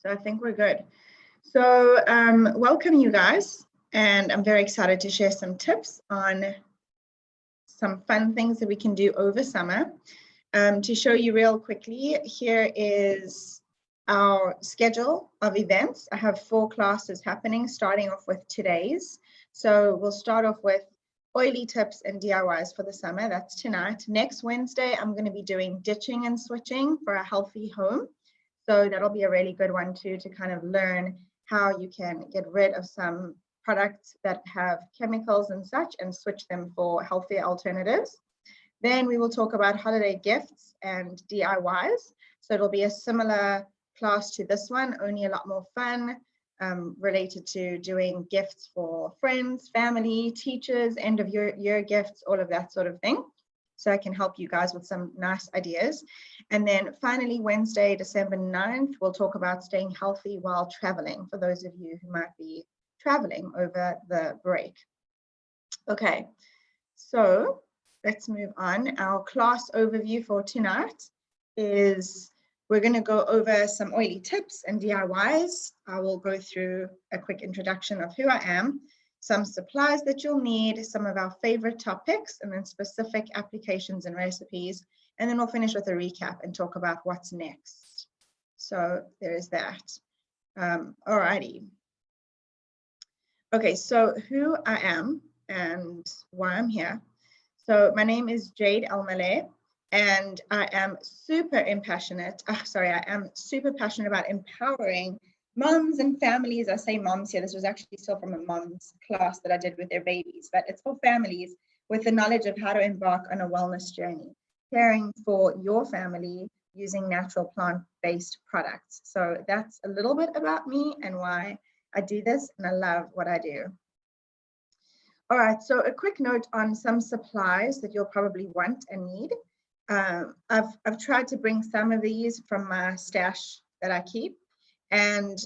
So I think we're good. So welcome you guys, and I'm very excited to share some tips on some fun things that we can do over summer. To show you real quickly, here is our schedule of events. I have 4 classes happening, starting off with today's. So we'll start off with oily tips and DIYs for the summer. That's tonight. Next Wednesday, I'm going to be doing ditching and switching for a healthy home. So that'll be a really good one too, to kind of learn how you can get rid of some products that have chemicals and such and switch them for healthier alternatives. Then we will talk about holiday gifts and DIYs. So it'll be a similar class to this one, only a lot more fun, related to doing gifts for friends, family, teachers, end of year gifts, all of that sort of thing. So I can help you guys with some nice ideas. And then finally, Wednesday, December 9th, we'll talk about staying healthy while traveling for those of you who might be traveling over the break. Okay, so let's move on. Our class overview for tonight is we're going to go over some oily tips and DIYs. I will go through a quick introduction of who I am, some supplies that you'll need, some of our favorite topics, and then specific applications and recipes. And then we'll finish with a recap and talk about what's next. So there is that. Alrighty. Okay, so who I am and why I'm here. So my name is Jade Elmaleh, and I am super passionate about empowering moms and families. I say moms here, this was actually still from a mom's class that I did with their babies, but it's for families with the knowledge of how to embark on a wellness journey, caring for your family using natural plant-based products. So that's a little bit about me and why I do this, and I love what I do. All right, so a quick note on some supplies that you'll probably want and need. I've tried to bring some of these from my stash that I keep. And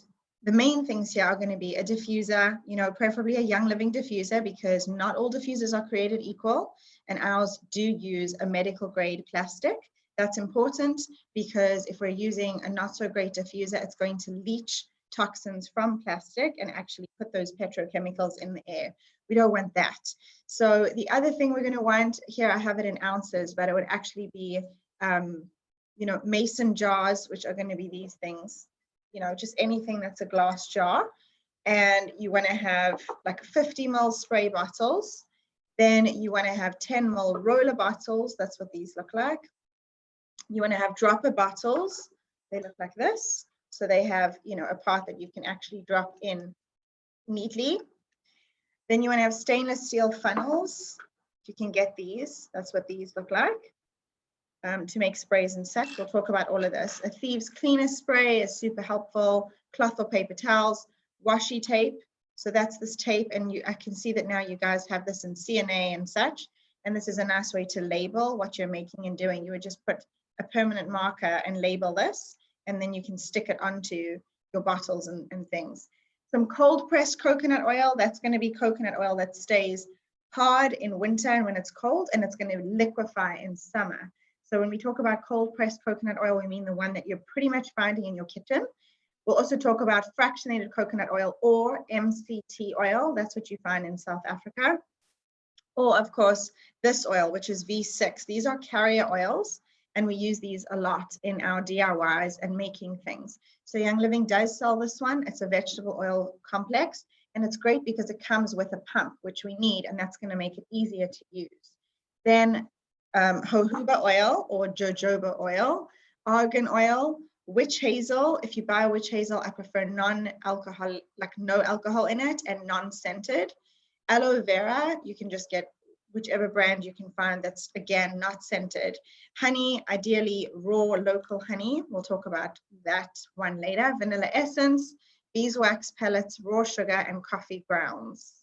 the main things here are going to be a diffuser, preferably a Young Living diffuser, because not all diffusers are created equal, and ours do use a medical grade plastic. That's important because if we're using a not so great diffuser, it's going to leach toxins from plastic and actually put those petrochemicals in the air. We don't want that. So the other thing we're going to want here, I have it in ounces, but it would actually be, mason jars, which are going to be these things. Just anything that's a glass jar. And you want to have like 50 ml spray bottles. Then you want to have 10 ml roller bottles. That's what these look like. You want to have dropper bottles. They look like this. So they have, a part that you can actually drop in neatly. Then you want to have stainless steel funnels. You can get these. That's what these look like. To make sprays and such. We'll talk about all of this. A thieves cleaner spray is super helpful. Cloth or paper towels, washi tape. So that's this tape, and I can see that now you guys have this in CNA and such. And this is a nice way to label what you're making and doing. You would just put a permanent marker and label this, and then you can stick it onto your bottles and things. Some cold pressed coconut oil. That's going to be coconut oil that stays hard in winter and when it's cold, and it's going to liquefy in summer. So when we talk about cold pressed coconut oil, we mean the one that you're pretty much finding in your kitchen. We'll also talk about fractionated coconut oil or MCT oil. That's what you find in South Africa. Or of course, this oil, which is V6. These are carrier oils, and we use these a lot in our DIYs and making things. So Young Living does sell this one. It's a vegetable oil complex, and it's great because it comes with a pump, which we need, and that's going to make it easier to use. Then jojoba oil or jojoba oil, argan oil, witch hazel. If you buy witch hazel, I prefer non-alcohol, like no alcohol in it, and non-scented. Aloe vera, you can just get whichever brand you can find that's, again, not scented. Honey, ideally raw local honey. We'll talk about that one later. Vanilla essence, beeswax pellets, raw sugar, and coffee grounds.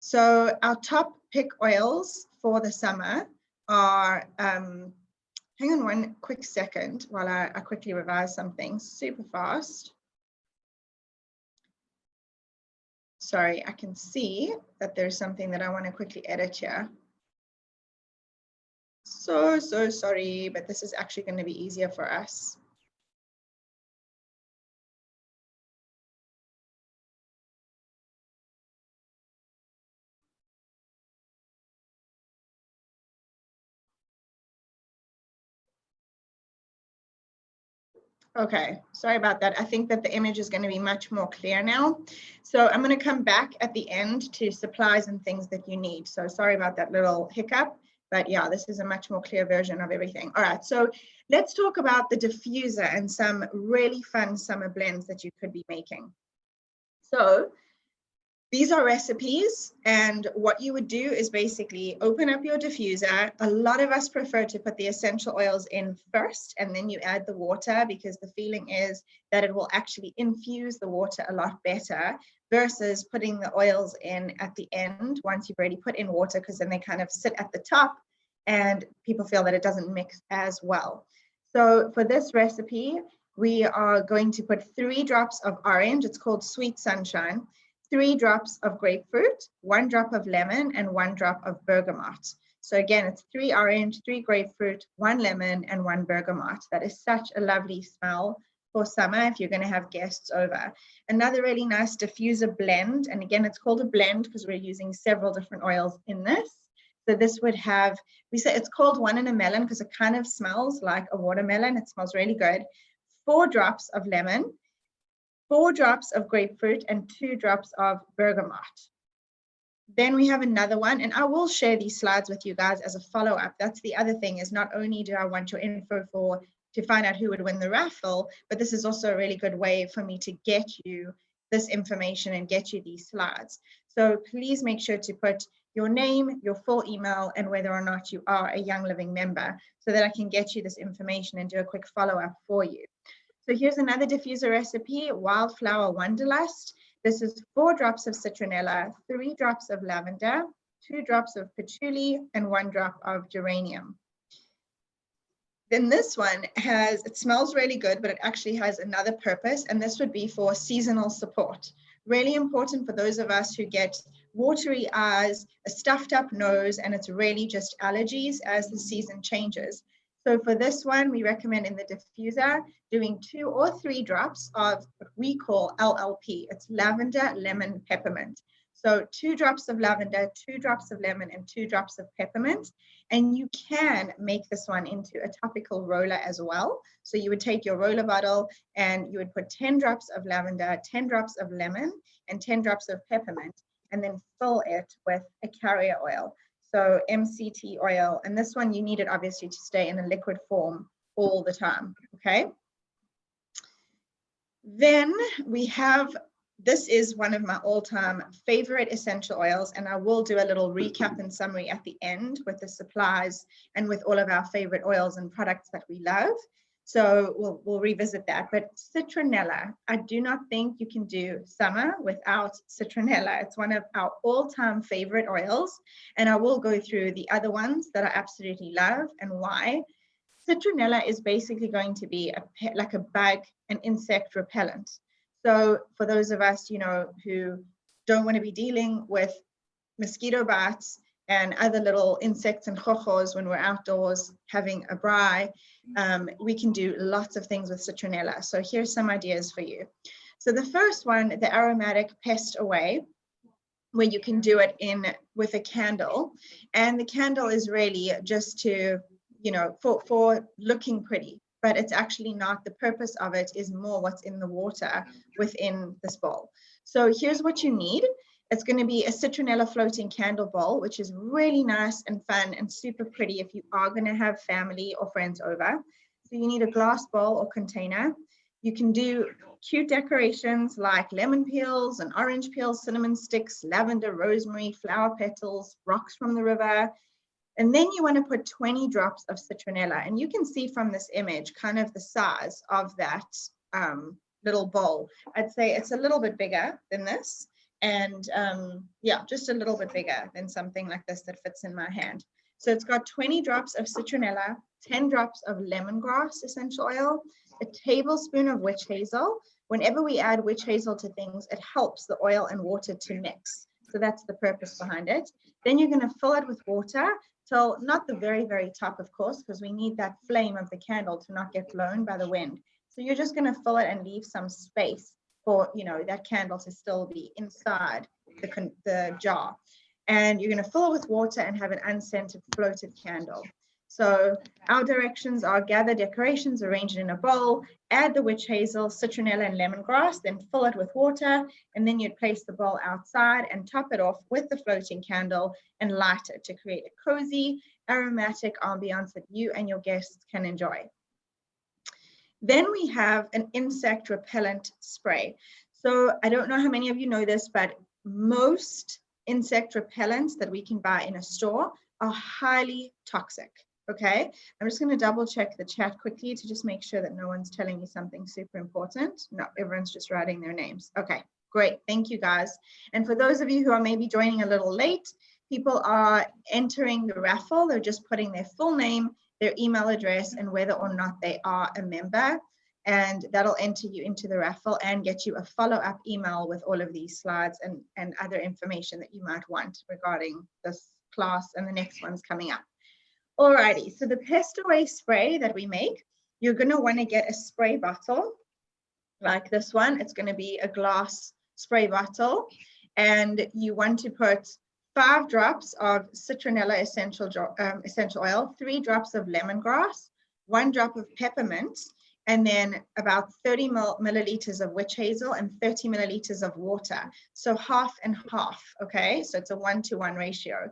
So our top pick oils for the summer are, hang on one quick second while I quickly revise something super fast. Sorry, I can see that there's something that I want to quickly edit here. So sorry, but this is actually going to be easier for us. Okay, sorry about that. I think that the image is going to be much more clear now. So I'm going to come back at the end to supplies and things that you need. So sorry about that little hiccup, but yeah, this is a much more clear version of everything. All right, so let's talk about the diffuser and some really fun summer blends that you could be making. So these are recipes, and what you would do is basically open up your diffuser. A lot of us prefer to put the essential oils in first, and then you add the water, because the feeling is that it will actually infuse the water a lot better versus putting the oils in at the end once you've already put in water, because then they kind of sit at the top and people feel that it doesn't mix as well. So for this recipe, we are going to put 3 drops of orange. It's called Sweet Sunshine. 3 drops of grapefruit, 1 drop of lemon, and 1 drop of bergamot. So again, it's 3 orange, 3 grapefruit, 1 lemon, and 1 bergamot. That is such a lovely smell for summer if you're going to have guests over. Another really nice diffuser blend, and again, it's called a blend because we're using several different oils in this. So this would have, we say it's called 1 in a melon because it kind of smells like a watermelon. It smells really good. 4 drops of lemon, 4 drops of grapefruit, and 2 drops of bergamot. Then we have another one, and I will share these slides with you guys as a follow-up. That's the other thing, is not only do I want your info to find out who would win the raffle, but this is also a really good way for me to get you this information and get you these slides. So please make sure to put your name, your full email, and whether or not you are a Young Living member, so that I can get you this information and do a quick follow-up for you. So here's another diffuser recipe, Wildflower Wanderlust. This is 4 drops of citronella, 3 drops of lavender, 2 drops of patchouli, and 1 drop of geranium. Then this one it smells really good, but it actually has another purpose, and this would be for seasonal support. Really important for those of us who get watery eyes, a stuffed up nose, and it's really just allergies as the season changes. So for this one, we recommend in the diffuser doing 2 or 3 drops of what we call LLP. It's lavender, lemon, peppermint. So 2 drops of lavender, 2 drops of lemon, and 2 drops of peppermint. And you can make this one into a topical roller as well. So you would take your roller bottle and you would put 10 drops of lavender, 10 drops of lemon, and 10 drops of peppermint, and then fill it with a carrier oil. So MCT oil, and this one you need it obviously to stay in a liquid form all the time, okay? Then we have, this is one of my all-time favorite essential oils, and I will do a little recap and summary at the end with the supplies and with all of our favorite oils and products that we love. So we'll revisit that. But citronella, I do not think you can do summer without citronella. It's one of our all-time favorite oils, and I will go through the other ones that I absolutely love and why. Citronella is basically going to be like a bug and insect repellent. So for those of us, you know, who don't want to be dealing with mosquito bites and other little insects and chojos when we're outdoors having a braai, we can do lots of things with citronella. So here's some ideas for you. So the first one, the aromatic PEST-AWAY, where you can do it with a candle. And the candle is really just to, you know, for looking pretty, but it's actually not. The purpose of it is more what's in the water within this bowl. So here's what you need. It's going to be a citronella floating candle bowl, which is really nice and fun and super pretty if you are going to have family or friends over. So you need a glass bowl or container. You can do cute decorations like lemon peels and orange peels, cinnamon sticks, lavender, rosemary, flower petals, rocks from the river. And then you want to put 20 drops of citronella. And you can see from this image kind of the size of that little bowl. I'd say it's a little bit bigger than this. And yeah, just a little bit bigger than something like this that fits in my hand. So it's got 20 drops of citronella, 10 drops of lemongrass essential oil, a tablespoon of witch hazel. Whenever we add witch hazel to things, it helps the oil and water to mix. So that's the purpose behind it. Then you're going to fill it with water till not the very, very top, of course, because we need that flame of the candle to not get blown by the wind. So you're just going to fill it and leave some space for, you know, that candle to still be inside the jar. And you're going to fill it with water and have an unscented floated candle. So our directions are gather decorations, arrange it in a bowl, add the witch hazel, citronella, and lemongrass, then fill it with water, and then you'd place the bowl outside and top it off with the floating candle and light it to create a cozy, aromatic ambiance that you and your guests can enjoy. Then we have an insect repellent spray. So I don't know how many of you know this, but most insect repellents that we can buy in a store are highly toxic. Okay, I'm just going to double check the chat quickly to just make sure that no one's telling me something super important. No, everyone's just writing their names. Okay, great. Thank you, guys. And for those of you who are maybe joining a little late, people are entering the raffle. They're just putting their full name, their email address, and whether or not they are a member. And that'll enter you into the raffle and get you a follow-up email with all of these slides and other information that you might want regarding this class and the next one's coming up. Alrighty, so the PEST-AWAY spray that we make, you're going to want to get a spray bottle like this one. It's going to be a glass spray bottle, and you want to put 5 drops of citronella essential oil, 3 drops of lemongrass, 1 drop of peppermint, and then about 30 milliliters of witch hazel and 30 milliliters of water. So half and half, okay? So it's a 1-to-1 ratio.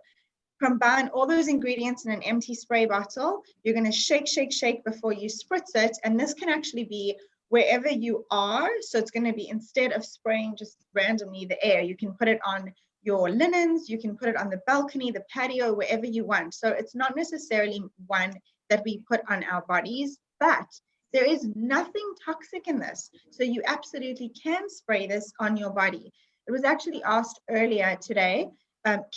Combine all those ingredients in an empty spray bottle. You're going to shake, shake, shake before you spritz it. And this can actually be wherever you are. So it's going to be, instead of spraying just randomly the air, you can put it on your linens, you can put it on the balcony, the patio, wherever you want. So it's not necessarily one that we put on our bodies, but there is nothing toxic in this. So you absolutely can spray this on your body. It was actually asked earlier today,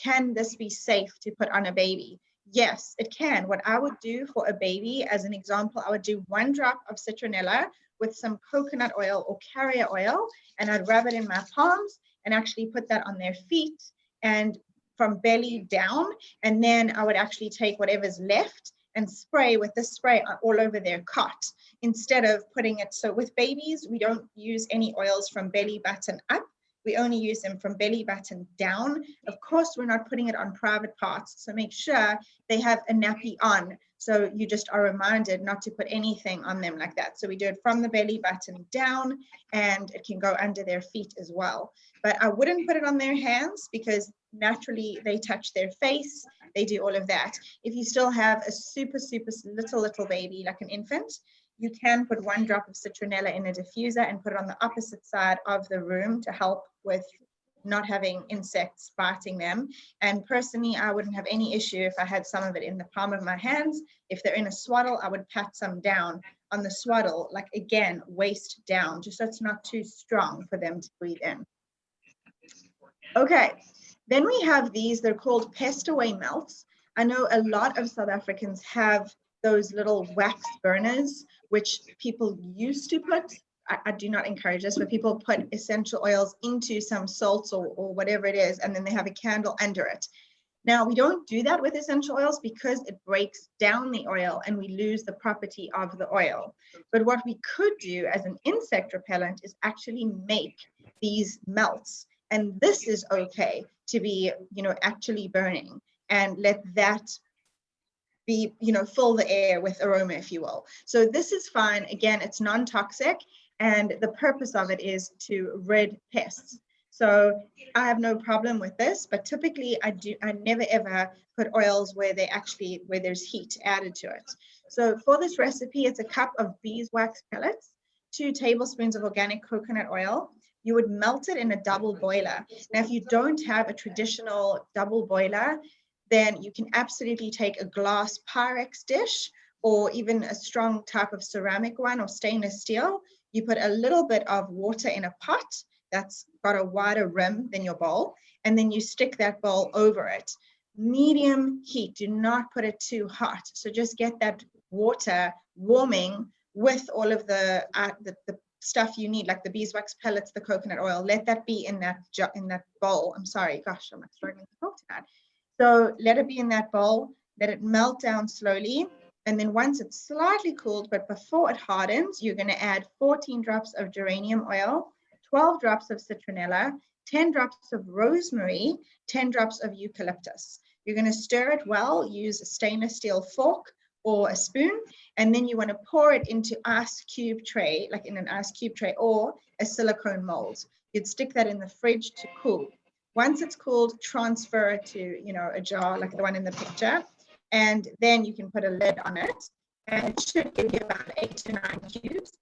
can this be safe to put on a baby? Yes, it can. What I would do for a baby, as an example, I would do 1 drop of citronella with some coconut oil or carrier oil, and I'd rub it in my palms and actually put that on their feet and from belly down. And then I would actually take whatever's left and spray with this spray all over their cot instead of putting it. So with babies, we don't use any oils from belly button up. We only use them from belly button down. Of course, we're not putting it on private parts. So make sure they have a nappy on. So you just are reminded not to put anything on them like that. So we do it from the belly button down, and it can go under their feet as well. But I wouldn't put it on their hands because naturally they touch their face. They do all of that. If you still have a super, super little baby, like an infant, you can put 1 drop of citronella in a diffuser and put it on the opposite side of the room to help with not having insects biting them. And personally, I wouldn't have any issue if I had some of it in the palm of my hands. If they're in a swaddle, I would pat some down on the swaddle, like again, waist down, just so it's not too strong for them to breathe in. Okay, then we have these, they're called PEST-AWAY melts. I know a lot of South Africans have those little wax burners, which people used to put, I do not encourage this, but people put essential oils into some salts or whatever it is, and then they have a candle under it. Now, we don't do that with essential oils because it breaks down the oil and we lose the property of the oil. But what we could do as an insect repellent is actually make these melts. And this is okay to be, actually burning, and let that be, fill the air with aroma, if you will. So this is fine. Again, it's non-toxic, and the purpose of it is to rid pests. So I have no problem with this, but typically I never ever put oils where there's heat added to it. So for this recipe, it's a cup of beeswax pellets, 2 tablespoons of organic coconut oil. You would melt it in a double boiler. Now, if you don't have a traditional double boiler, then you can absolutely take a glass Pyrex dish or even a strong type of ceramic one or stainless steel. You put a little bit of water in a pot that's got a wider rim than your bowl, and then you stick that bowl over it. Medium heat, do not put it too hot. So just get that water warming with all of the stuff you need, like the beeswax pellets, the coconut oil. Let that be in that bowl. I'm sorry, gosh, I'm struggling to talk to that. So let it be in that bowl, let it melt down slowly. And then once it's slightly cooled, but before it hardens, you're going to add 14 drops of geranium oil, 12 drops of citronella, 10 drops of rosemary, 10 drops of eucalyptus. You're going to stir it well, use a stainless steel fork or a spoon, and then you want to pour it into ice cube tray, like in an ice cube tray or a silicone mold. You'd stick that in the fridge to cool. Once it's cooled, transfer it to, you know, a jar like the one in the picture, and then you can put a lid on it, and it should give you about 8 to 9 cubes.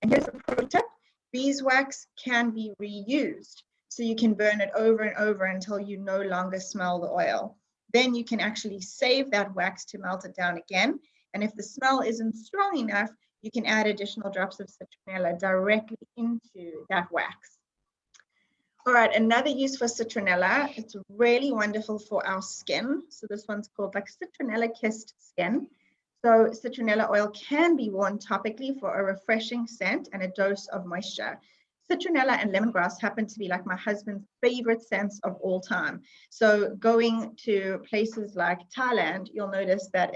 And here's a pro tip: beeswax can be reused, so you can burn it over and over until you no longer smell the oil. Then you can actually save that wax to melt it down again. And if the smell isn't strong enough, you can add additional drops of citronella directly into that wax. All right, another use for citronella, it's really wonderful for our skin. So this one's called like citronella kissed skin. So citronella oil can be worn topically for a refreshing scent and a dose of moisture. Citronella and lemongrass happen to be like my husband's favorite scents of all time. So going to places like Thailand, you'll notice that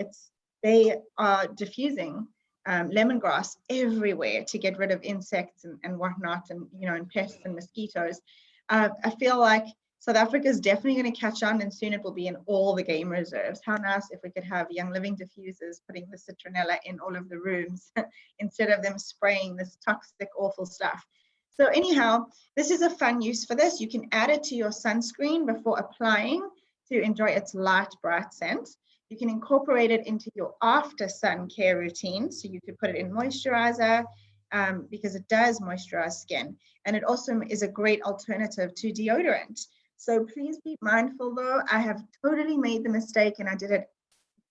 they are diffusing lemongrass everywhere to get rid of insects and whatnot, and you know, and pests and mosquitoes. I feel like South Africa is definitely going to catch on, and soon it will be in all the game reserves. How nice if we could have Young Living diffusers putting the citronella in all of the rooms instead of them spraying this toxic, awful stuff. So anyhow, this is a fun use for this. You can add it to your sunscreen before applying to enjoy its light, bright scent. You can incorporate it into your after sun care routine. So you could put it in moisturizer because it does moisturize skin. And it also is a great alternative to deodorant. So please be mindful though. I have totally made the mistake, and I did it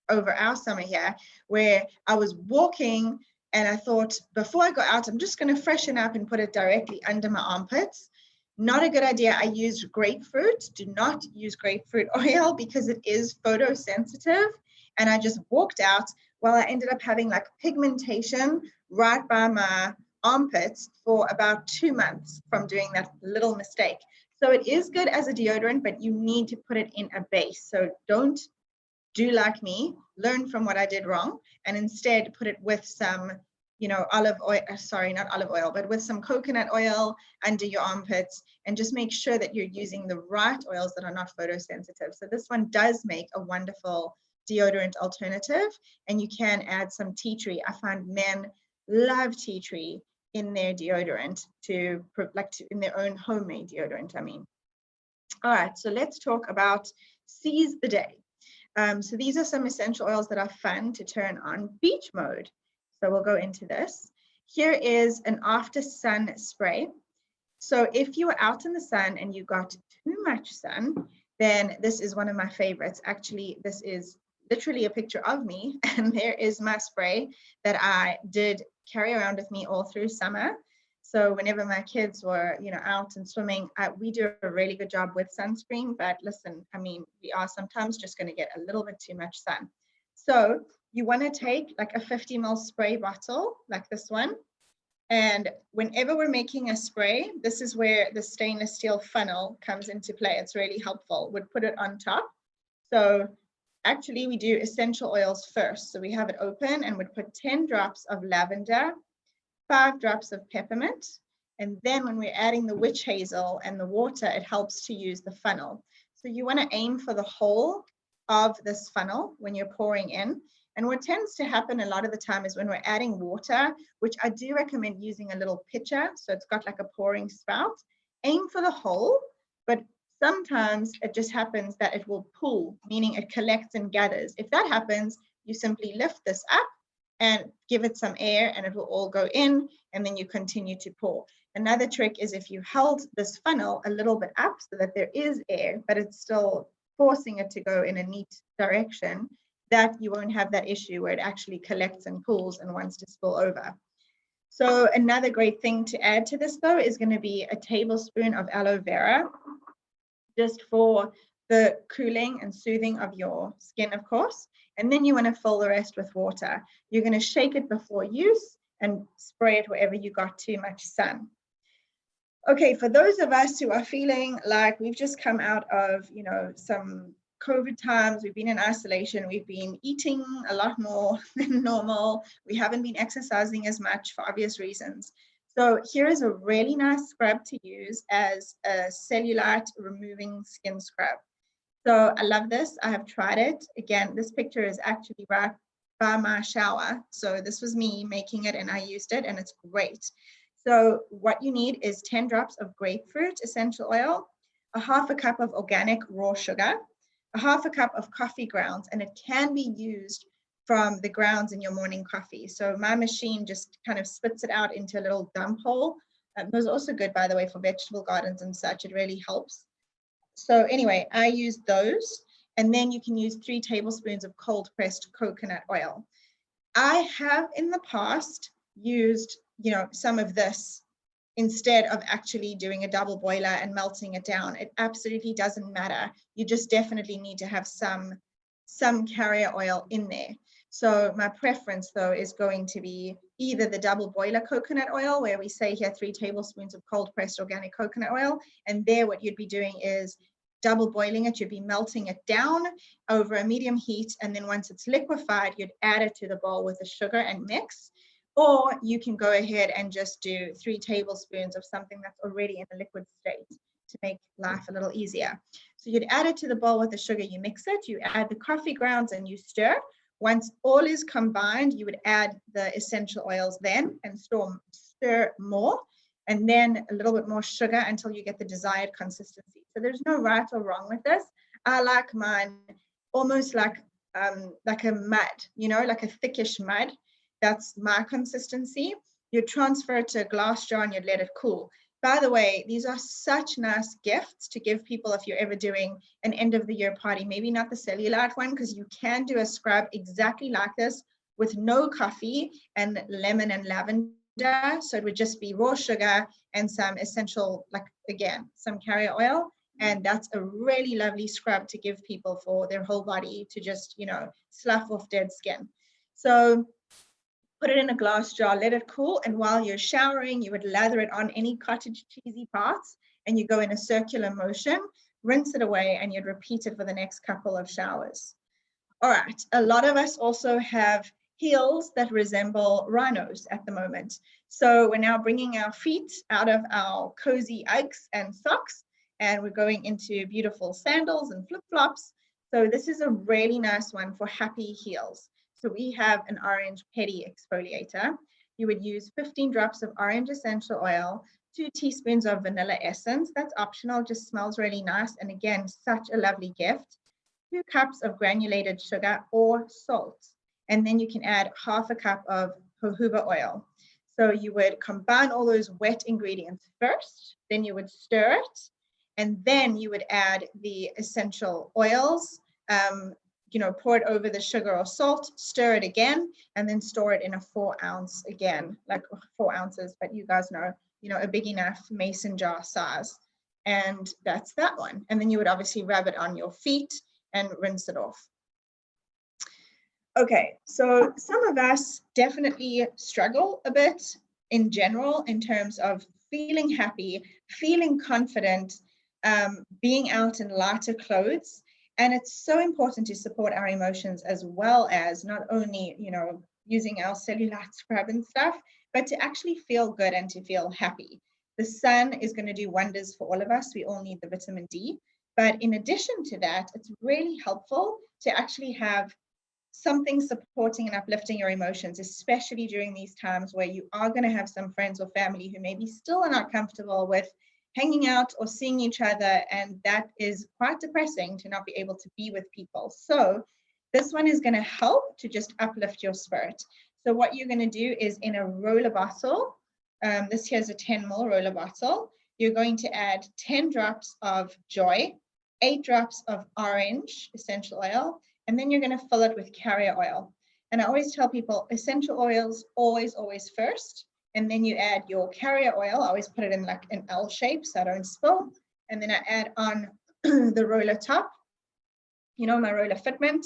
over our summer here, where I was walking and I thought, before I go out, I'm just going to freshen up and put it directly under my armpits. Not a good idea. I used grapefruit. Do not use grapefruit oil because it is photosensitive. And I just walked out. Well, I ended up having like pigmentation right by my armpits for about 2 months from doing that little mistake. So it is good as a deodorant, but you need to put it in a base. So don't do like me, learn from what I did wrong, and instead put it with some, you know, olive oil, sorry, not olive oil, but with some coconut oil under your armpits, and just make sure that you're using the right oils that are not photosensitive. So this one does make a wonderful deodorant alternative, and you can add some tea tree. I find men love tea tree in their deodorant in their own homemade deodorant, I mean. All right, so let's talk about seize the day. So these are some essential oils that are fun to turn on beach mode. So we'll go into this. Here is an after sun spray. So if you were out in the sun and you got too much sun, then this is one of my favorites. Actually, this is literally a picture of me, and there is my spray that I did carry around with me all through summer. So whenever my kids were, you know, out and swimming, we do a really good job with sunscreen. But listen, I mean, we are sometimes just going to get a little bit too much sun. So you want to take like a 50 ml spray bottle like this one. And whenever we're making a spray, this is where the stainless steel funnel comes into play. It's really helpful. We'd put it on top. So actually, we do essential oils first. So we have it open and we'd put 10 drops of lavender, 5 drops of peppermint, and then when we're adding the witch hazel and the water, it helps to use the funnel. So you want to aim for the whole of this funnel when you're pouring in. And what tends to happen a lot of the time is when we're adding water, which I do recommend using a little pitcher, so it's got like a pouring spout, aim for the whole, but sometimes it just happens that it will pool, meaning it collects and gathers. If that happens, you simply lift this up and give it some air and it will all go in, and then you continue to pour. Another trick is if you held this funnel a little bit up so that there is air, but it's still forcing it to go in a neat direction, that you won't have that issue where it actually collects and pools and wants to spill over. So another great thing to add to this though is going to be a tablespoon of aloe vera, just for the cooling and soothing of your skin, of course. And then you want to fill the rest with water. You're going to shake it before use and spray it wherever you got too much sun. Okay, for those of us who are feeling like we've just come out of, you know, some COVID times, we've been in isolation, we've been eating a lot more than normal, we haven't been exercising as much for obvious reasons. So here is a really nice scrub to use as a cellulite removing skin scrub. So I love this. I have tried it. Again, this picture is actually right by my shower. So this was me making it and I used it and it's great. So what you need is 10 drops of grapefruit essential oil, a half a cup of organic raw sugar, a half a cup of coffee grounds, and it can be used from the grounds in your morning coffee. So my machine just kind of spits it out into a little dump hole. Those are also good, by the way, for vegetable gardens and such. It really helps. So anyway, I use those. And then you can use 3 tablespoons of cold pressed coconut oil. I have in the past used, some of this instead of actually doing a double boiler and melting it down. It absolutely doesn't matter. You just definitely need to have some carrier oil in there. So my preference though is going to be either the double boiler coconut oil, where we say here 3 tablespoons of cold pressed organic coconut oil. And there what you'd be doing is double boiling it. You'd be melting it down over a medium heat. And then once it's liquefied, you'd add it to the bowl with the sugar and mix. Or you can go ahead and just do 3 tablespoons of something that's already in a liquid state to make life a little easier. So you'd add it to the bowl with the sugar, you mix it, you add the coffee grounds and you stir. Once all is combined, you would add the essential oils then and stir more, and then a little bit more sugar until you get the desired consistency. So there's no right or wrong with this. I like mine almost like a mud, like a thickish mud. That's my consistency. You'd transfer it to a glass jar and you'd let it cool. By the way, these are such nice gifts to give people if you're ever doing an end of the year party, maybe not the Cellulite one, because you can do a scrub exactly like this with no coffee and lemon and lavender. So it would just be raw sugar and some essential, some carrier oil. And that's a really lovely scrub to give people for their whole body to just, slough off dead skin. So put it in a glass jar, let it cool, and while you're showering, you would lather it on any cottage cheesy parts, and you go in a circular motion, rinse it away, and you'd repeat it for the next couple of showers. All right, a lot of us also have heels that resemble rhinos at the moment. So we're now bringing our feet out of our cozy Uggs and socks, and we're going into beautiful sandals and flip-flops. So this is a really nice one for happy heels. So we have an orange pedi exfoliator. You would use 15 drops of orange essential oil, 2 teaspoons of vanilla essence. That's optional, just smells really nice. And again, such a lovely gift. 2 cups of granulated sugar or salt. And then you can add half a cup of jojoba oil. So you would combine all those wet ingredients first, then you would stir it, and then you would add the essential oils, pour it over the sugar or salt, stir it again, and then store it in a 4 ounce again, like 4 ounces, but you guys know, a big enough mason jar size. And that's that one. And then you would obviously rub it on your feet and rinse it off. Okay, so some of us definitely struggle a bit in general in terms of feeling happy, feeling confident, being out in lighter clothes. And it's so important to support our emotions as well as not only, using our cellulite scrub and stuff, but to actually feel good and to feel happy. The sun is going to do wonders for all of us. We all need the vitamin D. But in addition to that, it's really helpful to actually have something supporting and uplifting your emotions, especially during these times where you are going to have some friends or family who maybe still are not comfortable with hanging out or seeing each other, and that is quite depressing to not be able to be with people. So this one is going to help to just uplift your spirit. So what you're going to do is in a roller bottle, this here's a 10 ml roller bottle, you're going to add 10 drops of joy, 8 drops of orange essential oil, and then you're going to fill it with carrier oil. And I always tell people essential oils always first. And then you add your carrier oil. I always put it in like an L shape so I don't spill. And then I add on the roller top, my roller fitment.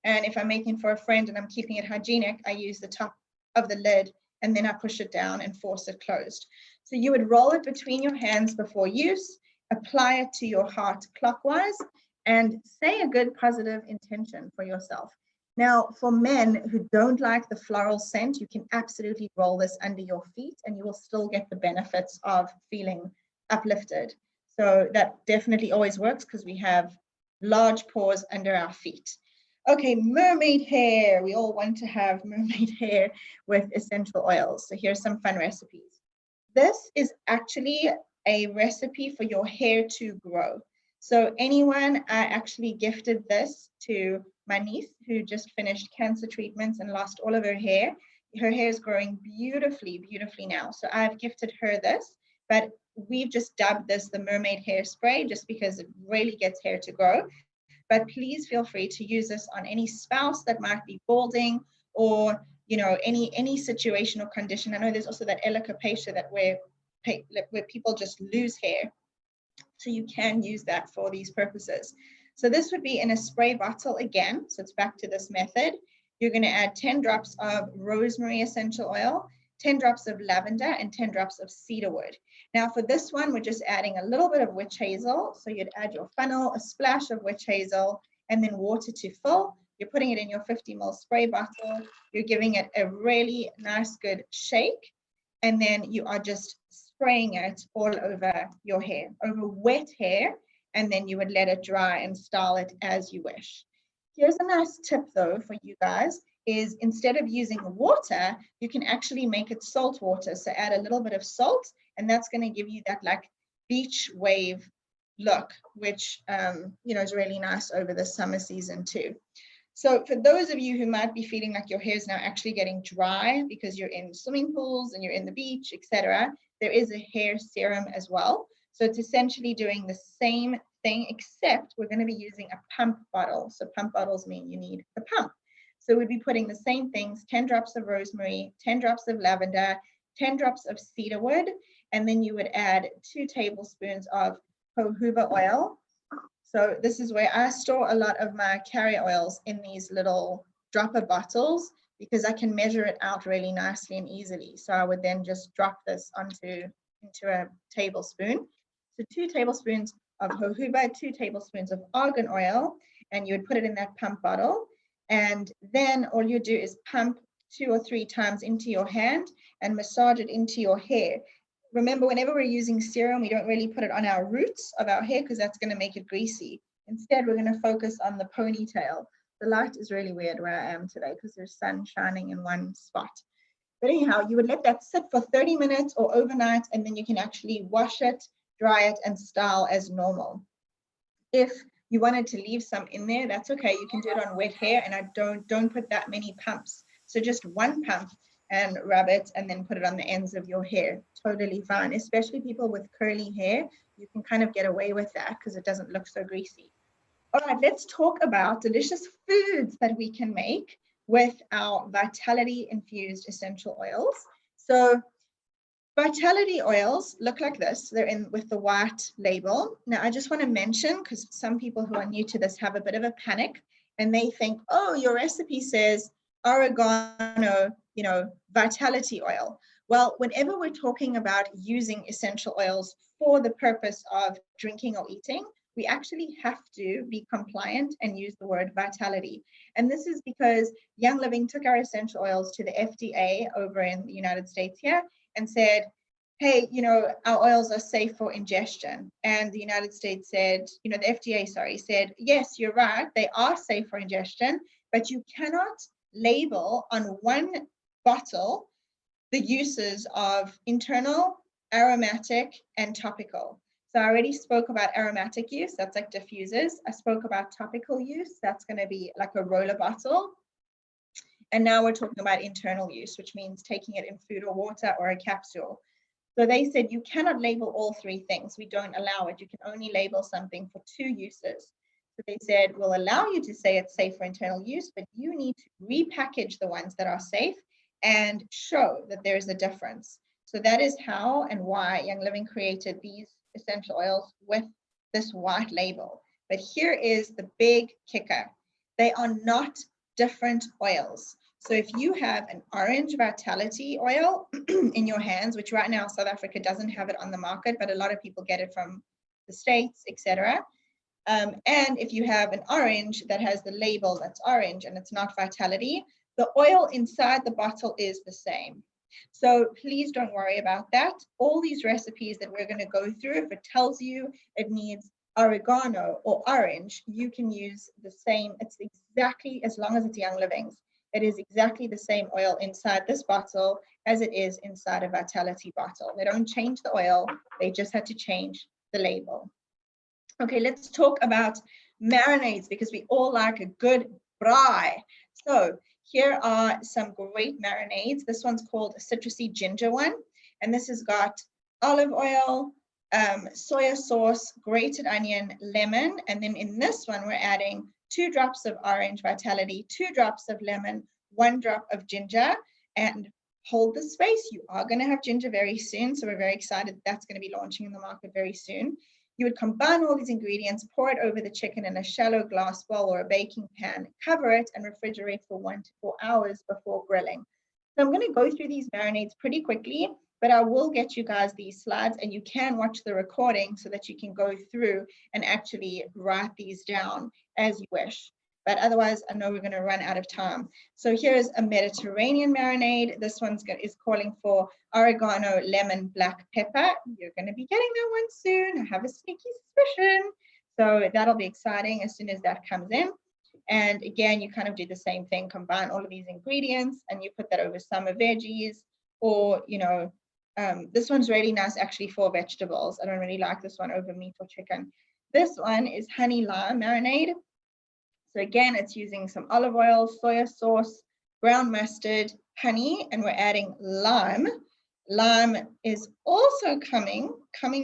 And if I'm making for a friend and I'm keeping it hygienic, I use the top of the lid and then I push it down and force it closed. So you would roll it between your hands before use, apply it to your heart clockwise, and say a good positive intention for yourself. Now, for men who don't like the floral scent, you can absolutely roll this under your feet and you will still get the benefits of feeling uplifted. So that definitely always works because we have large pores under our feet. Okay, mermaid hair. We all want to have mermaid hair with essential oils. So here's some fun recipes. This is actually a recipe for your hair to grow. So anyone, I actually gifted this to my niece who just finished cancer treatments and lost all of her hair. Her hair is growing beautifully, beautifully now. So I've gifted her this, but we've just dubbed this the mermaid hair spray just because it really gets hair to grow. But please feel free to use this on any spouse that might be balding, or any situation or condition. I know there's also that alopecia that where people just lose hair. So you can use that for these purposes. So this would be in a spray bottle again. So it's back to this method. You're going to add 10 drops of rosemary essential oil, 10 drops of lavender, and 10 drops of cedarwood. Now for this one, we're just adding a little bit of witch hazel. So you'd add your funnel, a splash of witch hazel, and then water to fill. You're putting it in your 50 ml spray bottle. You're giving it a really nice, good shake. And then you are just spraying it all over your hair, over wet hair, and then you would let it dry and style it as you wish. Here's a nice tip though for you guys, is instead of using water, you can actually make it salt water. So add a little bit of salt, and that's going to give you that like beach wave look, which is really nice over the summer season too. So for those of you who might be feeling like your hair is now actually getting dry because you're in swimming pools and you're in the beach, etc., there is a hair serum as well. So it's essentially doing the same thing, except we're going to be using a pump bottle. So pump bottles mean you need the pump. So we'd be putting the same things, 10 drops of rosemary, 10 drops of lavender, 10 drops of cedarwood, and then you would add 2 tablespoons of jojoba oil. So this is where I store a lot of my carrier oils, in these little dropper bottles, because I can measure it out really nicely and easily. So I would then just drop this into a tablespoon. So 2 tablespoons of jojoba, 2 tablespoons of argan oil, and you would put it in that pump bottle. And then all you do is pump 2 or 3 times into your hand and massage it into your hair. Remember, whenever we're using serum, we don't really put it on our roots of our hair because that's going to make it greasy. Instead, we're going to focus on the ponytail. The light is really weird where I am today because there's sun shining in one spot. But anyhow, you would let that sit for 30 minutes or overnight, and then you can actually wash it, dry it, and style as normal. If you wanted to leave some in there, that's okay. You can do it on wet hair, and I don't put that many pumps. So just 1 pump and rub it and then put it on the ends of your hair. Totally fine, especially people with curly hair. You can kind of get away with that because it doesn't look so greasy. All right, let's talk about delicious foods that we can make with our Vitality infused essential oils. So Vitality oils look like this. They're in with the white label. Now, I just want to mention, because some people who are new to this have a bit of a panic and they think, oh, your recipe says oregano, Vitality oil. Well, whenever we're talking about using essential oils for the purpose of drinking or eating, we actually have to be compliant and use the word Vitality. And this is because Young Living took our essential oils to the FDA over in the United States here and said, hey, our oils are safe for ingestion. And the United States said, the FDA, said, yes, you're right, they are safe for ingestion, but you cannot label on one bottle the uses of internal, aromatic, and topical. So I already spoke about aromatic use, that's like diffusers. I spoke about topical use, that's going to be like a roller bottle. And now we're talking about internal use, which means taking it in food or water or a capsule. So they said you cannot label all 3 things. We don't allow it. You can only label something for 2 uses. So they said, we'll allow you to say it's safe for internal use, but you need to repackage the ones that are safe and show that there's a difference. So that is how and why Young Living created these essential oils with this white label. But here is the big kicker. They are not different oils. So if you have an orange Vitality oil in your hands, which right now South Africa doesn't have it on the market, but a lot of people get it from the States, etc. And if you have an orange that has the label that's orange and it's not Vitality, the oil inside the bottle is the same. So please don't worry about that. All these recipes that we're going to go through, if it tells you it needs oregano or orange, you can use the same. It's exactly, as long as it's Young Living's, it is exactly the same oil inside this bottle as it is inside a Vitality bottle. They don't change the oil, they just had to change the label. Okay, let's talk about marinades, because we all like a good braai. So here are some great marinades. This one's called a citrusy ginger one, and this has got olive oil, soya sauce, grated onion, lemon, and then in this one we're adding 2 drops of orange Vitality, 2 drops of lemon, 1 drop of ginger, and hold the space. You are going to have ginger very soon, so we're very excited that's going to be launching in the market very soon. You would combine all these ingredients, pour it over the chicken in a shallow glass bowl or a baking pan, cover it, and refrigerate for 1 to 4 hours before grilling. So I'm going to go through these marinades pretty quickly, but I will get you guys these slides, and you can watch the recording so that you can go through and actually write these down as you wish. But otherwise, I know we're going to run out of time. So here's a Mediterranean marinade. This one's is calling for oregano, lemon, black pepper. You're going to be getting that one soon. I have a sneaky suspicion. So that'll be exciting as soon as that comes in. And again, you kind of do the same thing, combine all of these ingredients, and you put that over summer veggies, or, you know, this one's really nice actually for vegetables. I don't really like this one over meat or chicken. This one is honey lime marinade. So again, it's using some olive oil, soya sauce, ground mustard, honey, and we're adding lime. Lime is also coming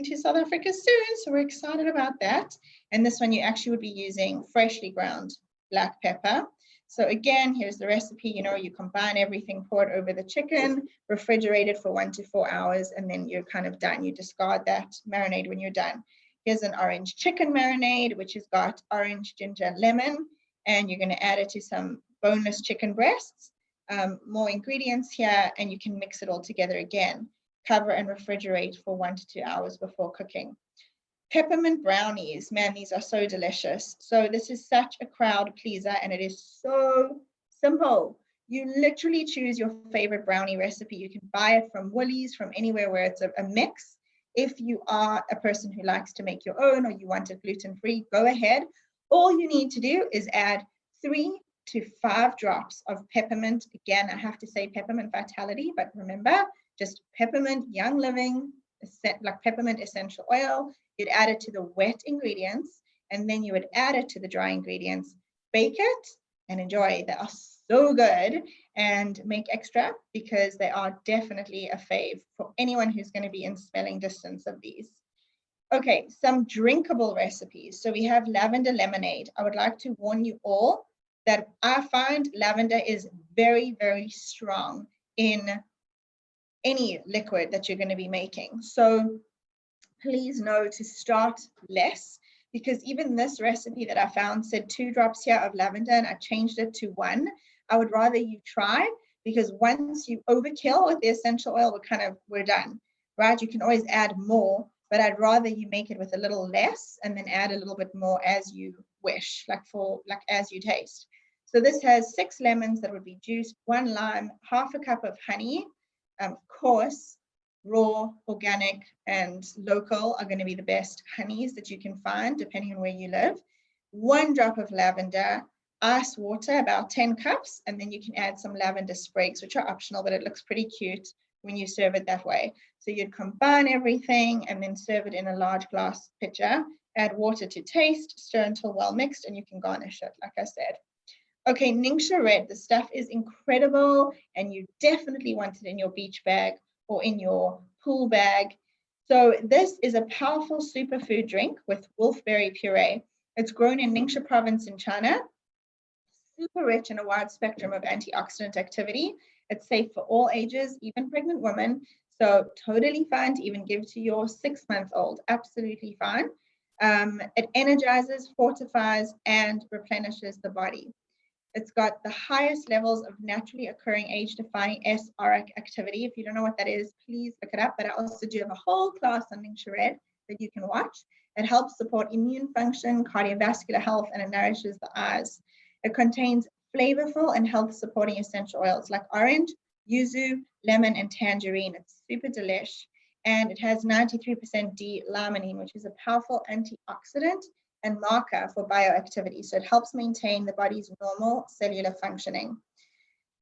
to South Africa soon, so we're excited about that. And this one you actually would be using freshly ground black pepper. So again, here's the recipe. You know, you combine everything, pour it over the chicken, refrigerate it for 1 to 4 hours, and then you're kind of done. You discard that marinade when you're done. Here's an orange chicken marinade, which has got orange, ginger, lemon, and you're going to add it to some boneless chicken breasts. More ingredients here, and you can mix it all together again. Cover and refrigerate for 1 to 2 hours before cooking. Peppermint brownies, man, these are so delicious. So this is such a crowd pleaser, and it is so simple. You literally choose your favorite brownie recipe. You can buy it from Woolies, from anywhere where it's a mix. If you are a person who likes to make your own, or you want it gluten-free, go ahead. All you need to do is add 3 to 5 drops of peppermint. Again, I have to say peppermint Vitality, but remember, just peppermint Young Living, like peppermint essential oil. You'd add it to the wet ingredients, and then you would add it to the dry ingredients, bake it, and enjoy. They are so good, and make extra, because they are definitely a fave for anyone who's going to be in smelling distance of these. Okay, some drinkable recipes. So we have lavender lemonade. I would like to warn you all that I find lavender is very, very strong in any liquid that you're going to be making. So please know to start less, because even this recipe that I found said 2 drops here of lavender, and I changed it to 1. I would rather you try, because once you overkill with the essential oil, we're done, right? You can always add more, but I'd rather you make it with a little less and then add a little bit more as you wish, like as you taste. So this has 6 lemons that would be juiced, 1 lime, half a cup of honey. Of course, raw, organic, and local are going to be the best honeys that you can find, depending on where you live. 1 drop of lavender, ice water, about 10 cups, and then you can add some lavender sprigs, which are optional, but it looks pretty cute when you serve it that way. So you'd combine everything and then serve it in a large glass pitcher, add water to taste, stir until well mixed, and you can garnish it, like I said. Okay, NINGXIA Red, the stuff is incredible, and you definitely want it in your beach bag or in your pool bag. So this is a powerful superfood drink with wolfberry puree. It's grown in Ningxia province in China. Super rich in a wide spectrum of antioxidant activity. It's safe for all ages, even pregnant women. So totally fine to even give to your 6-month-old, absolutely fine. It energizes, fortifies, and replenishes the body. It's got the highest levels of naturally occurring age-defying S-auric activity. If you don't know what that is, please look it up. But I also do have a whole class on NINGXIA Red that you can watch. It helps support immune function, cardiovascular health, and it nourishes the eyes. It contains flavorful and health-supporting essential oils like orange, yuzu, lemon, and tangerine. It's super delish. and it has 93% D-limonene, which is a powerful antioxidant and marker for bioactivity. So it helps maintain the body's normal cellular functioning.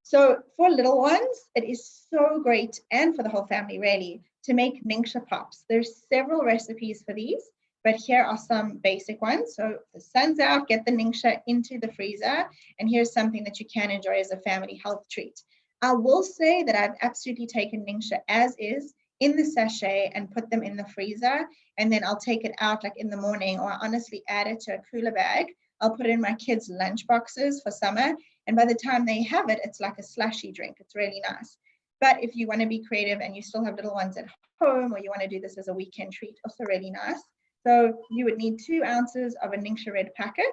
So for little ones, it is so great, and for the whole family really, to make NINGXIA pops. There's several recipes for these, but here are some basic ones. So if the sun's out, get the NINGXIA into the freezer, and here's something that you can enjoy as a family health treat. I will say that I've absolutely taken NINGXIA as is in the sachet and put them in the freezer, and then I'll take it out like in the morning, or honestly add it to a cooler bag. I'll put it in my kids' lunch boxes for summer, and by the time they have it, it's like a slushy drink. It's really nice. But if you want to be creative and you still have little ones at home, or you want to do this as a weekend treat, also really nice. So you would need 2 ounces of a NINGXIA red packet,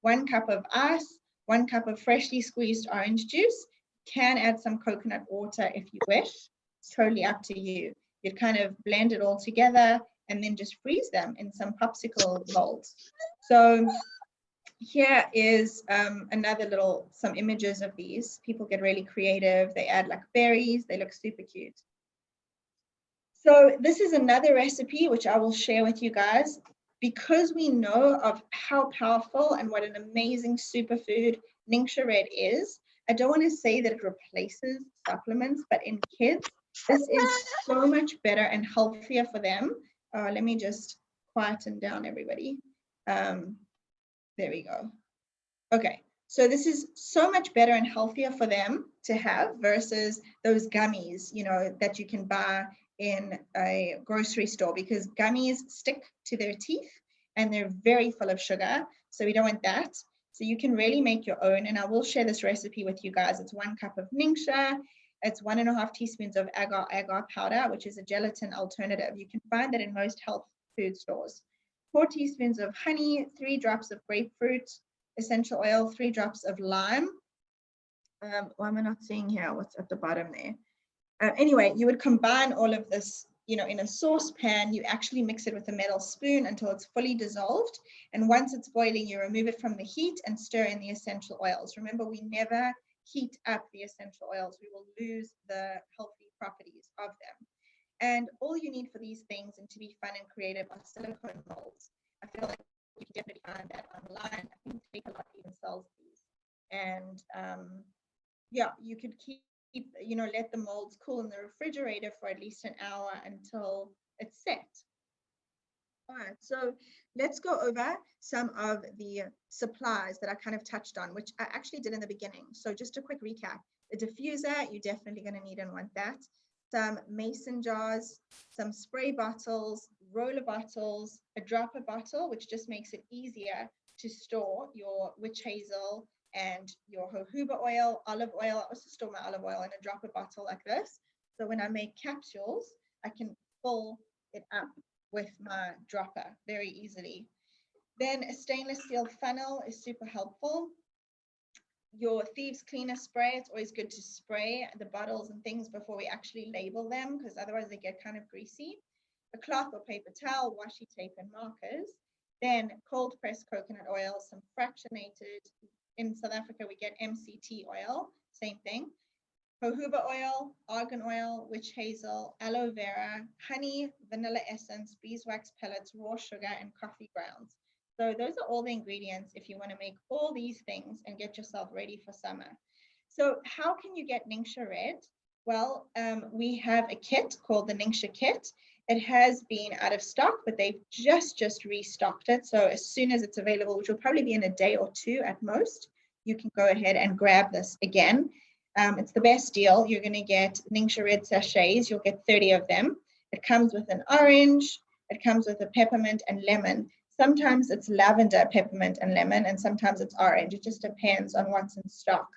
1 cup of ice, 1 cup of freshly squeezed orange juice. You can add some coconut water if you wish. It's totally up to you. You'd kind of blend it all together and then just freeze them in some popsicle molds. So here is some images of these. People get really creative. They add like berries. They look super cute. So this is another recipe which I will share with you guys. Because we know of how powerful and what an amazing superfood NINGXIA Red is, I don't want to say that it replaces supplements, but in kids, this is so much better and healthier for them. Let me just quieten down everybody. There we go. Okay, so this is so much better and healthier for them to have versus those gummies, you know, that you can buy in a grocery store, because gummies stick to their teeth and they're very full of sugar. So we don't want that. So you can really make your own. And I will share this recipe with you guys. It's 1 cup of NINGXIA. It's 1.5 teaspoons of agar-agar powder, which is a gelatin alternative. You can find that in most health food stores. 4 teaspoons of honey, 3 drops of grapefruit essential oil, 3 drops of lime. Why am I not seeing here what's at the bottom there? Anyway, you would combine all of this, you know, in a saucepan. You actually mix it with a metal spoon until it's fully dissolved. And once it's boiling, you remove it from the heat and stir in the essential oils. Remember, we never heat up the essential oils. We will lose the healthy properties of them. And all you need for these things and to be fun and creative are silicone molds. I feel like you can definitely find that online. I think Take-A-Lot even sells these. And yeah, you could keep, you know, let the molds cool in the refrigerator for at least an hour until it's set. All right, so let's go over some of the supplies that I kind of touched on, which I actually did in the beginning. So just a quick recap. The diffuser, you're definitely going to need and want that. Some mason jars, some spray bottles, roller bottles, a dropper bottle, which just makes it easier to store your witch hazel and your jojoba oil, olive oil. I also store my olive oil in a dropper bottle like this. So when I make capsules, I can fill it up with my dropper very easily. Then a stainless steel funnel is super helpful. Your thieves cleaner spray, it's always good to spray the bottles and things before we actually label them, because otherwise they get kind of greasy. A cloth or paper towel, washi tape and markers. Then cold pressed coconut oil, some fractionated, in South Africa we get MCT oil, same thing. Jojoba oil, argan oil, witch hazel, aloe vera, honey, vanilla essence, beeswax pellets, raw sugar, and coffee grounds. So those are all the ingredients if you want to make all these things and get yourself ready for summer. So how can you get NINGXIA Red? Well, we have a kit called the NINGXIA kit. It has been out of stock, but they've just restocked it. So as soon as it's available, which will probably be in a day or 2 at most, you can go ahead and grab this again. It's the best deal. You're going to get NINGXIA Red sachets. You'll get 30 of them. It comes with an orange. It comes with a peppermint and lemon. Sometimes it's lavender, peppermint, and lemon, and sometimes it's orange. It just depends on what's in stock.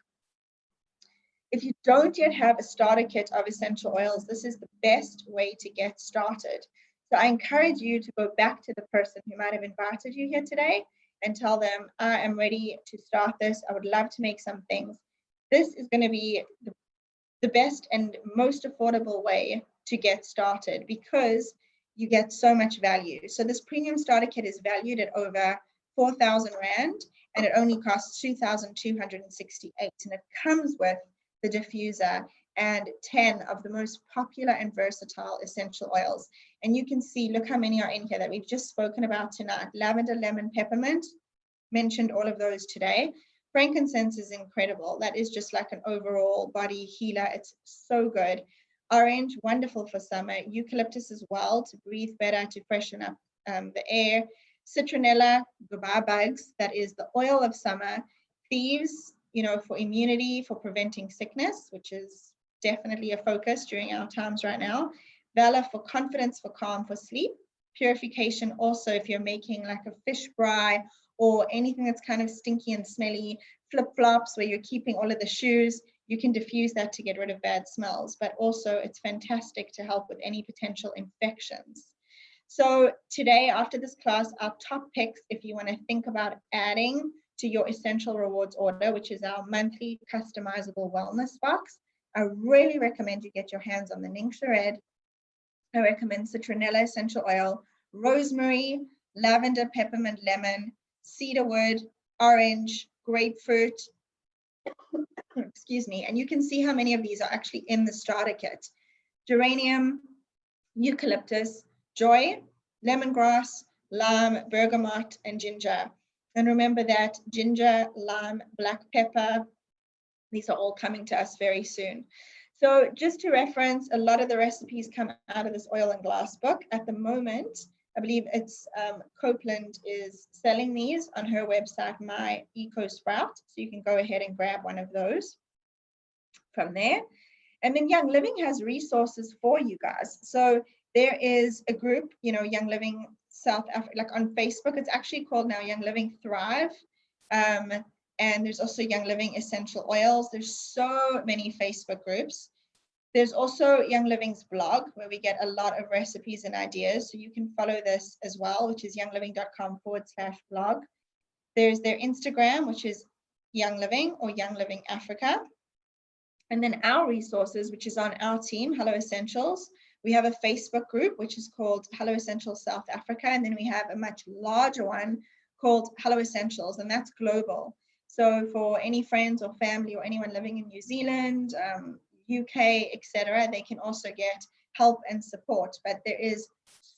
If you don't yet have a starter kit of essential oils, this is the best way to get started. So I encourage you to go back to the person who might have invited you here today and tell them, I am ready to start this. I would love to make some things. This is going to be the best and most affordable way to get started because you get so much value. So this premium starter kit is valued at over 4,000 Rand and it only costs 2,268, and it comes with the diffuser and 10 of the most popular and versatile essential oils. And you can see, look how many are in here that we've just spoken about tonight. Lavender, lemon, peppermint, mentioned all of those today. Frankincense is incredible. That is just like an overall body healer. It's so good. Orange, wonderful for summer. Eucalyptus as well, to breathe better, to freshen up the air. Citronella, goodbye bugs. That is the oil of summer. Thieves, you know, for immunity, for preventing sickness, which is definitely a focus during our times right now. Valor for confidence, for calm, for sleep. Purification also, if you're making like a fish fry or anything that's kind of stinky and smelly, flip-flops where you're keeping all of the shoes, you can diffuse that to get rid of bad smells, but also it's fantastic to help with any potential infections. So today, after this class, our top picks, if you want to think about adding to your Essential Rewards order, which is our monthly customizable wellness box, I really recommend you get your hands on the NINGXIA Red. I recommend Citronella Essential Oil, Rosemary, Lavender, Peppermint, Lemon, Cedarwood, Orange, Grapefruit, excuse me, and you can see how many of these are actually in the starter kit. Geranium, Eucalyptus, Joy, Lemongrass, Lime, Bergamot, and Ginger. And remember that ginger, lime, black pepper, these are all coming to us very soon. So just to reference, a lot of the recipes come out of this oil and glass book. At the moment, I believe it's Copeland is selling these on her website, My Eco Sprout. So you can go ahead and grab one of those from there. And then Young Living has resources for you guys. So there is a group, you know, Young Living South Africa, like on Facebook, it's actually called now Young Living Thrive. And there's also Young Living Essential Oils. There's so many Facebook groups. There's also Young Living's blog, where we get a lot of recipes and ideas. So you can follow this as well, which is youngliving.com/blog. There's their Instagram, which is Young Living or Young Living Africa. And then our resources, which is on our team, Hello Essentials. We have a Facebook group, which is called Hello Essentials South Africa. And then we have a much larger one called Hello Essentials, and that's global. So for any friends or family or anyone living in New Zealand, UK, etc., they can also get help and support. But there is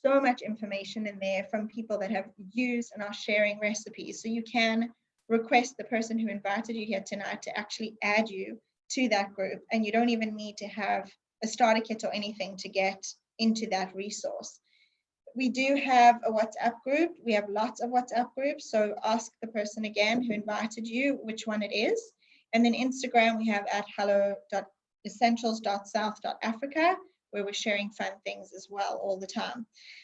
so much information in there from people that have used and are sharing recipes. So you can request the person who invited you here tonight to actually add you to that group. And you don't even need to have a starter kit or anything to get into that resource. We do have a WhatsApp group. We have lots of WhatsApp groups. So ask the person again who invited you which one it is. And then Instagram, we have at hello.essentials.south.africa, where we're sharing fun things as well all the time.